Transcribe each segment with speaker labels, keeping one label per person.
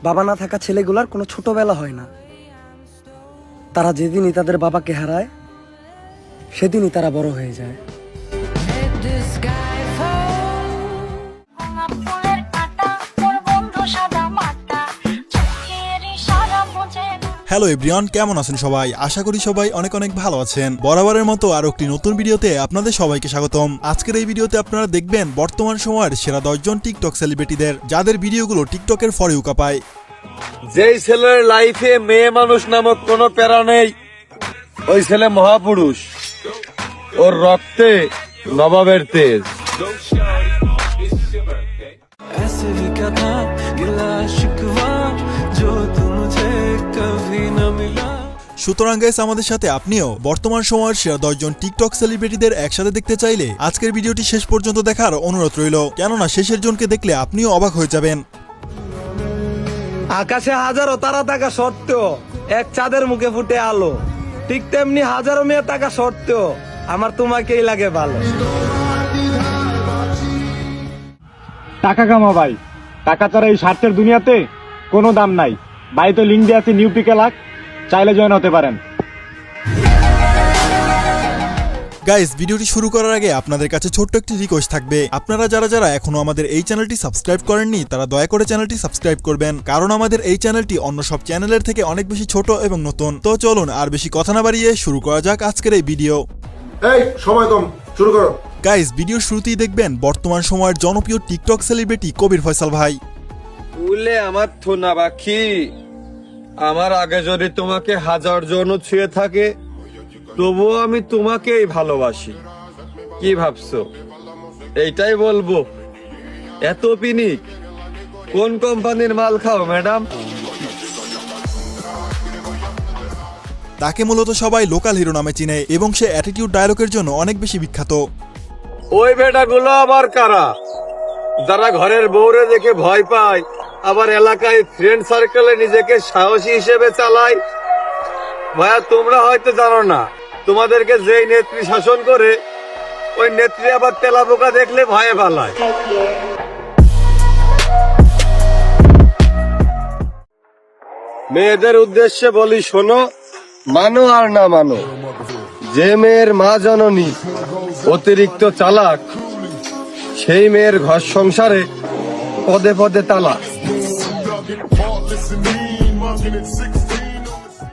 Speaker 1: বাবা না থাকা ছেলেগুলার কোনো ছোটবেলা হয় না। তারা যেদিনই তাদের বাবাকে হারায় সেদিনই তারা বড় হয়ে যায়।
Speaker 2: হ্যালো এভরিওয়ান, কেমন আছেন সবাই? আশা করি সবাই অনেক অনেক ভালো আছেন। বরাবরের মতো আরো একটি নতুন ভিডিওতে আপনাদের সবাইকে স্বাগতম। আজকের এই ভিডিওতে আপনারা দেখবেন বর্তমান সময়ের সেরা 10 জন টিকটক সেলিব্রিটিদের, যাদের ভিডিওগুলো টিকটকের ফর ইউ কাঁপায়।
Speaker 3: যেই ছেলের লাইফে মেয়ে মানুষ নামক কোনো প্যারা নেই, ওই ছেলে মহাপুরুষ। ওর রক্তে নবাবের তেজ।
Speaker 2: সুতরাং গাইস, আমাদের সাথে আপনিও বর্তমান সময়ের সেরা 10 জন টিকটক সেলিব্রিটিদের একসাথে দেখতে চাইলে আজকের ভিডিওটি শেষ পর্যন্ত দেখার অনুরোধ রইল, কেননা শেষের জনকে দেখলে আপনিও অবাক হয়ে যাবেন।
Speaker 4: আকাশে হাজারো তারা থাকা সত্ত্বেও এক চাঁদের মুখে ফুটে আলো, ঠিক তেমনি হাজারো মেয়ে থাকা সত্ত্বেও আমার তোমাকেই লাগে ভালো।
Speaker 5: টাকা কামা ভাই, টাকা ছাড়া এই স্বার্থের দুনিয়াতে কোনো দাম নাই। বাড়িতে লিঙ্ক দিয়ে আছে, নিউ পিকে লাগ, চাইলে জয়েন হতে পারেন।
Speaker 2: গাইস, ভিডিওটি শুরু করার আগে আপনাদের কাছে ছোট্ট একটি রিকোয়েস্ট থাকবে। আপনারা যারা এখনো আমাদের এই চ্যানেলটি সাবস্ক্রাইব করেননি, তারা দয়া করে চ্যানেলটি সাবস্ক্রাইব করবেন, কারণ আমাদের এই চ্যানেলটি অন্য সব চ্যানেলের থেকে অনেক বেশি ছোট এবং নতুন। তো চলুন আর বেশি কথা না বাড়িয়ে শুরু করা যাক আজকের এই ভিডিও।
Speaker 6: এই সময় কম, শুরু করো।
Speaker 2: গাইস, ভিডিওর শুরুতেই দেখবেন বর্তমান সময়ের জনপ্রিয় টিকটক সেলিব্রিটি কবির ফয়সাল ভাই।
Speaker 3: উলে আমার থোনা বাকি, আমার আগে যদি তোমাকে হাজার জন ছুঁয়ে থাকে, তবুও আমি তোমাকেই ভালোবাসি। কি ভাবছো এইটাই বলবো? এত পিনিক কোন কোম্পানির মাল খাও ম্যাডাম?
Speaker 2: তাকে মূলত সবাই লোকাল হিরো নামে চিনে এবং সে অ্যাটিটিউড ডায়লগের জন্য অনেক বেশি বিখ্যাত।
Speaker 3: ওই বেটাগুলো আবার কারা? যারা ঘরের বউরে দেখে ভয় পায়, আবার এলাকায় ফ্রেন্ড সার্কেলে নিজেকে সাহসী হিসেবে চালায়। ভাইয়া, তোমরা হয়তো জানো না, তোমাদেরকে যেই নেত্রী শাসন করে, ওই নেত্রী আবার তেলাপোকা দেখলে ভয়ে পালায়। মেয়েদের উদ্দেশ্যে বলি, শোনো, মানো আর না মানো, যে মেয়ের মা জননী অতিরিক্ত চালাক, সেই মেয়ের ঘর সংসারে পদে পদে তালাক।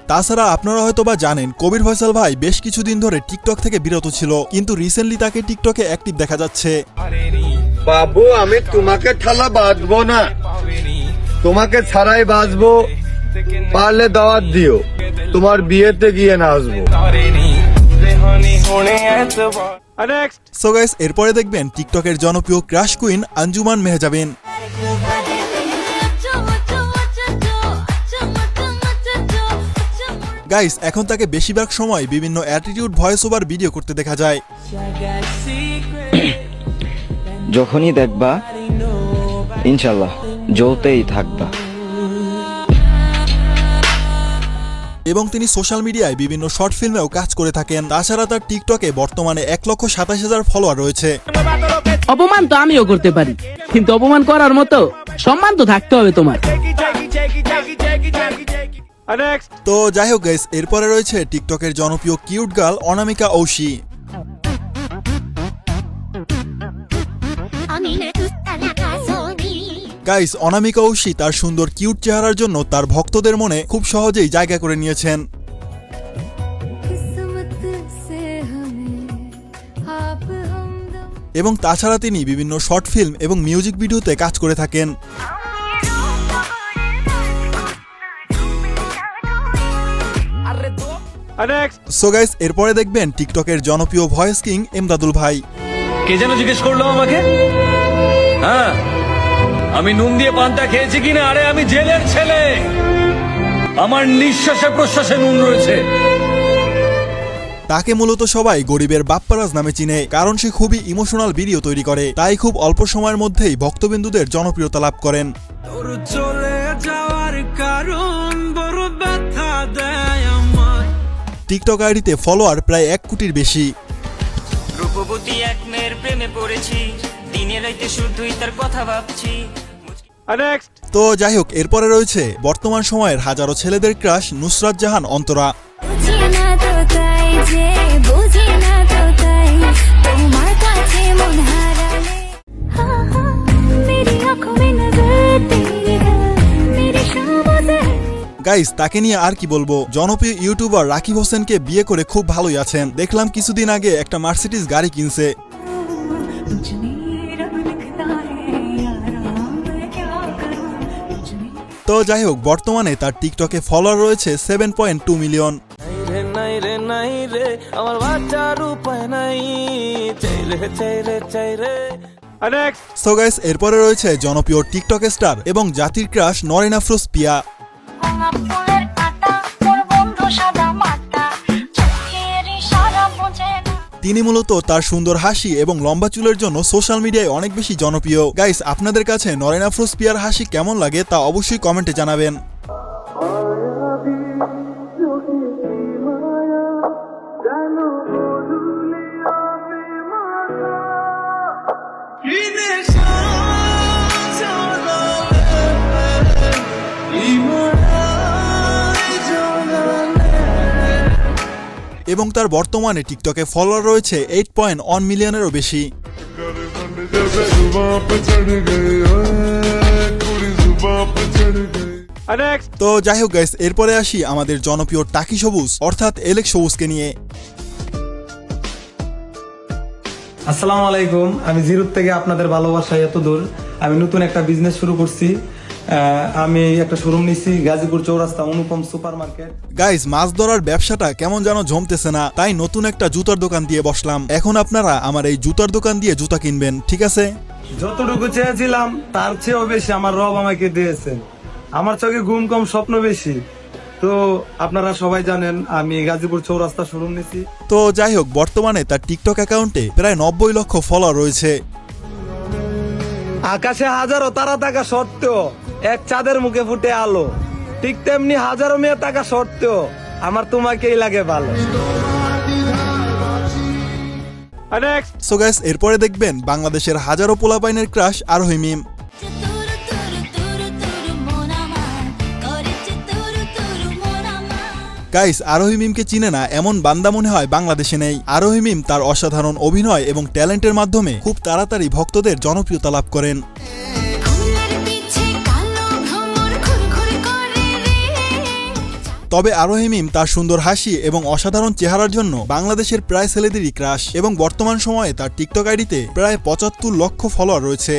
Speaker 2: তাছাড়া আপনারা হয়তো বা জানেন, কবির ফয়সাল ভাই বেশ কিছুদিন ধরে টিকটক থেকে বিরত ছিল, কিন্তু রিসেন্টলি তাকে টিকটকে অ্যাক্টিভ দেখা যাচ্ছে।
Speaker 3: বাবু, আমি তোমাকে ঠালা বাঁধবো না, তোমাকে ছাড়াই বাঁচবো। পারলে দাওয়াত দিও, তোমার বিয়েতে গিয়ে নাচবো।
Speaker 2: সো গাইস, এরপরে দেখবেন টিকটকের জনপ্রিয় crush queen Anjuman Mehjabin. Guys, এখন তাকে বেশিরভাগ সময় বিভিন্ন অ্যাটিটিউড ভয়েস ওভার ভিডিও করতে দেখা যায়।
Speaker 7: যখনই দেখবা ইনশাল্লাহ জ্বলতেই থাকবা।
Speaker 2: এবং তিনি সোশ্যাল মিডিয়ায় বিভিন্ন শর্ট ফিল্মেও কাজ করে থাকেন। তাছাড়া তার টিকটকে বর্তমানে 1,27,000 ফলোয়ার রয়েছে।
Speaker 8: অপমান তো আমিও করতে পারি, কিন্তু অপমান করার মতো সম্মান তো থাকতে হবে তোমার।
Speaker 2: তো যাই হোক গাইস, এরপরে রয়েছে টিকটকের জনপ্রিয় কিউট গার্ল অনামিকা ঐশী। গাইস, অনামিকা ঐশী তার সুন্দর কিউট চেহারার জন্য তার ভক্তদের মনে খুব সহজেই জায়গা করে নিয়েছেন। এবং তাছাড়া তিনি বিভিন্ন শর্ট ফিল্ম এবং মিউজিক ভিডিওতে কাজ করে থাকেন। সো গাইস, এরপরে দেখবেন টিকটকের জনপ্রিয় ভয়েস কিং এমদাদুল ভাই।
Speaker 9: কে যেন জিজ্ঞেস করলো আমাকে? হ্যাঁ, আমি নুন দিয়ে পান্তা খেয়েছি কিনা? আরে আমি জেলের ছেলে, আমার নিঃশ্বাসে প্রশ্বাসে নুন রয়েছে।
Speaker 2: তাকে মূলত সবাই গরিবের বাপ্পারাজ নামে চিনে, কারণ সে খুবই ইমোশনাল ভিডিও তৈরি করে, তাই খুব অল্প সময়ের মধ্যেই ভক্তবিন্দুদের জনপ্রিয়তা লাভ করেন। টিকটক আইডিতে ফলোয়ার প্রায় 1 কোটির বেশি।
Speaker 10: রূপবতী এক মেয়ের প্রেমে পড়েছি, দিনে রাইতে শুধুই তার কথা ভাবছি।
Speaker 5: নেক্সট।
Speaker 2: তো যাই হোক, এরপরে রয়েছে বর্তমান সময়ের হাজারো ছেলেদের ক্রাশ নুসরাত জাহান অন্তরা। গাইস, তাকে নিয়ে আর কি বলবো, জনপ্রিয় ইউটিউবার রাকিব হোসেনকে বিয়ে করে খুব ভালোই আছেন। দেখলাম কিছুদিন আগে একটা মার্সিডিজ গাড়ি কিনছে। তো যাই হোক, বর্তমানে তার টিকটকে ফলোয়ার রয়েছে 7.2 মিলিয়ন।
Speaker 5: নেক্সট।
Speaker 2: সো গাইস, এরপরে রয়েছে জনপ্রিয় টিকটক স্টার এবং জাতির ক্রাশ নরিন আফরোজ পিয়া। তিনি মূলত তার সুন্দর হাসি এবং লম্বা চুলের জন্য সোশ্যাল মিডিয়ায় অনেক বেশি জনপ্রিয়। গাইস, আপনাদের কাছে নরিন আফরোজ পিয়ার হাসি কেমন লাগে তা অবশ্যই কমেন্টে জানাবেন। এবং তার বর্তমানে টিকটকে ফলোয়ার রয়েছে 8.1 মিলিয়নেরও বেশি।
Speaker 5: নেক্সট।
Speaker 2: তো যাই হোক গাইস, এরপরে আসি আমাদের জনপ্রিয় টাকি সবুজ অর্থাৎ এলেক্স সবুজকে নিয়ে।
Speaker 4: আসসালামু আলাইকুম। আমি জিরোর থেকে আপনাদের ভালোবাসায় এত দূর। আমি নতুন একটা বিজনেস শুরু করছি। আমি একটা শোরুম নিছি গাজীপুর চৌরাস্তা অনুপম সুপার মার্কেট।
Speaker 2: গাইস, মাছ ধরার ব্যবসাটা কেমন যেন জমতেছে না, তাই নতুন একটা জুতার দোকান দিয়ে বসলাম। এখন আপনারা আমার এই জুতার দোকান দিয়ে জুতা কিনবেন, ঠিক আছে?
Speaker 4: যতটুকু চেয়েছিলাম তার চেয়েও বেশি আমার রব আমাকে দিয়েছেন। আমার চোখে ঘুম কম স্বপ্ন বেশি। তো আপনারা সবাই জানেন আমি গাজীপুর চৌরাস্তা শোরুম নিছি।
Speaker 2: তো যাই হোক, বর্তমানে তার টিকটক অ্যাকাউন্টে প্রায় 90 লক্ষ ফলোয়ার রয়েছে।
Speaker 4: আকাশে হাজারো তারা থাকা সত্ত্বেও এক চাঁদের মুখে ফুটে আলো, ঠিক তেমনি হাজারো মেয়ে থাকা সত্ত্বেও আমার তোমাকেই লাগে ভালো।
Speaker 5: নেক্সট।
Speaker 2: সো গাইস, এরপরে দেখবেন বাংলাদেশের হাজারো পোলাপাইনের ক্রাশ আরোহী মিম। গাইস, আরোহী মিমকে চিনে না এমন বান্দা মনে হয় বাংলাদেশে নেই। আরোহী মিম তার অসাধারণ অভিনয় এবং ট্যালেন্টের মাধ্যমে খুব তাড়াতাড়ি ভক্তদের জনপ্রিয়তা লাভ করেন। তবে আরোহী মিম তার সুন্দর হাসি এবং অসাধারণ চেহারার জন্য বাংলাদেশের প্রায় ছেলেদেরই ক্রাশ এবং বর্তমান সময়ে তার টিকটক আইডিতে প্রায় 75 লক্ষ ফলোয়ার রয়েছে।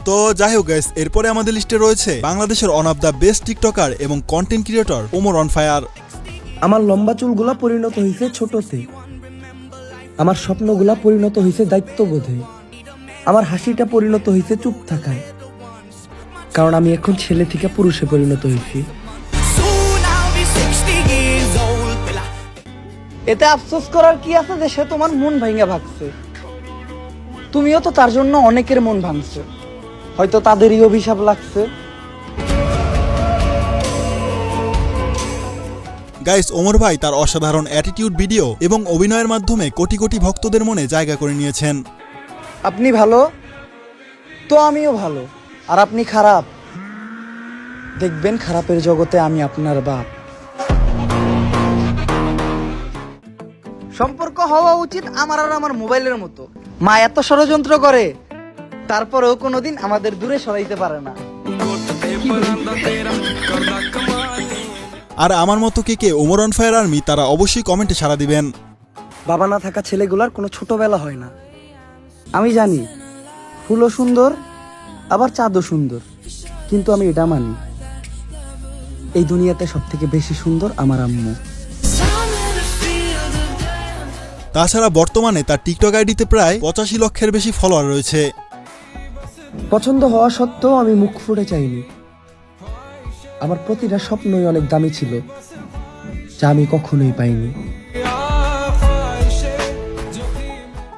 Speaker 2: তো যাই হোক গাইস, এরপরে আমাদের লিস্টে রয়েছে বাংলাদেশের one of the best TikToker এবং content creator Omar on fire.
Speaker 1: আমার লম্বা চুলগুলা পরিণত হয়েছে ছোটতে, আমার স্বপ্নগুলা পরিণত হয়েছে দায়িত্ববোধে, আমার হাসিটা পরিণত হয়েছে চুপ থাকায়, কারণ আমি এখন ছেলে থেকে পুরুষে পরিণত হয়েছি। এতে আফসোস করার কি আছে যে সে তোমার মন ভাঙা ভাগছে? তুমিও তো তার জন্য অনেকের মন ভাঙছো, হয়তো তাদেরই অভিশাপ লাগছে।
Speaker 2: গাইস, ওমর ভাই তার অসাধারণ অ্যাটিটিউড ভিডিও এবং অভিনয়ের মাধ্যমে কোটি কোটি ভক্তদের মনে জায়গা করে নিয়েছেন।
Speaker 1: আপনি ভালো তো আমিও ভালো, আর আপনি খারাপ, দেখবেন খারাপের জগতে আমি আপনার বাপ। সম্পর্ক হওয়া উচিত আমার আর আমার মোবাইলের মতো। মা এত ষড়যন্ত্র করে, তারপরেও কোনোদিন আমাদের দূরে সরাইতে পারে না।
Speaker 2: আর আমার মতো কে কে ওমর অন ফায়ার আর্মি তারা অবশ্যই কমেন্টে সাড়া দিবেন।
Speaker 1: বাবা না থাকা ছেলেগুলার কোনো ছোটবেলা হয় না। আমি জানি ফুলও সুন্দর আবার চাঁদও সুন্দর, কিন্তু আমি এটা মানি এই দুনিয়াতে সব থেকে বেশি সুন্দর আমার আম্মু।
Speaker 2: তাছাড়া বর্তমানে তার টিকটক আইডিতে প্রায় 85 লক্ষের বেশি ফলোয়ার রয়েছে।
Speaker 1: পছন্দ হওয়া সত্ত্বেও আমি মুখ ফুটে চাইনি। আমার প্রতিটা স্বপ্নই অনেক দামি ছিল, যা আমি কখনোই পাইনি।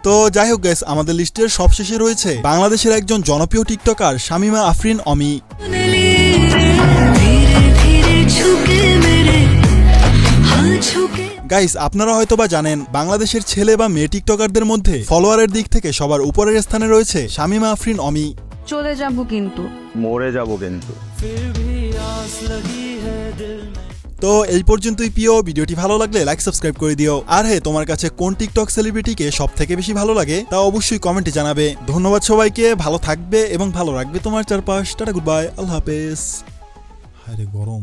Speaker 2: তো যাই হোক গাইস, আমাদের লিস্টের সবশেষে রয়েছে বাংলাদেশের একজন জনপ্রিয় টিকটকার শামিমা আফরিন অমি। গাইস আপনারা হয়তোবা জানেন বাংলাদেশের ছেলে বা মেয়ে টিকটকারদের মধ্যে ফলোয়ারের দিক থেকে সবার উপরের স্থানে রয়েছে শামীমা আফরিন অমি।
Speaker 10: চলে যাব কিন্তু
Speaker 5: মরে যাব কিন্তু।
Speaker 2: তো এই পর্যন্তই প্রিয়, ভিডিওটি ভালো লাগলে লাইক সাবস্ক্রাইব করে দিও। আর হ্যাঁ, তোমার কাছে কোন টিকটক সেলিব্রিটিকে সব থেকে বেশি ভালো লাগে তা অবশ্যই কমেন্টে জানাবে। ধন্যবাদ সবাইকে, ভালো থাকবে এবং ভালো রাখবে তোমার চারপাশ। টাটা, গুড বাই, আল্লাহ হাফেজ। হায়রে গরম।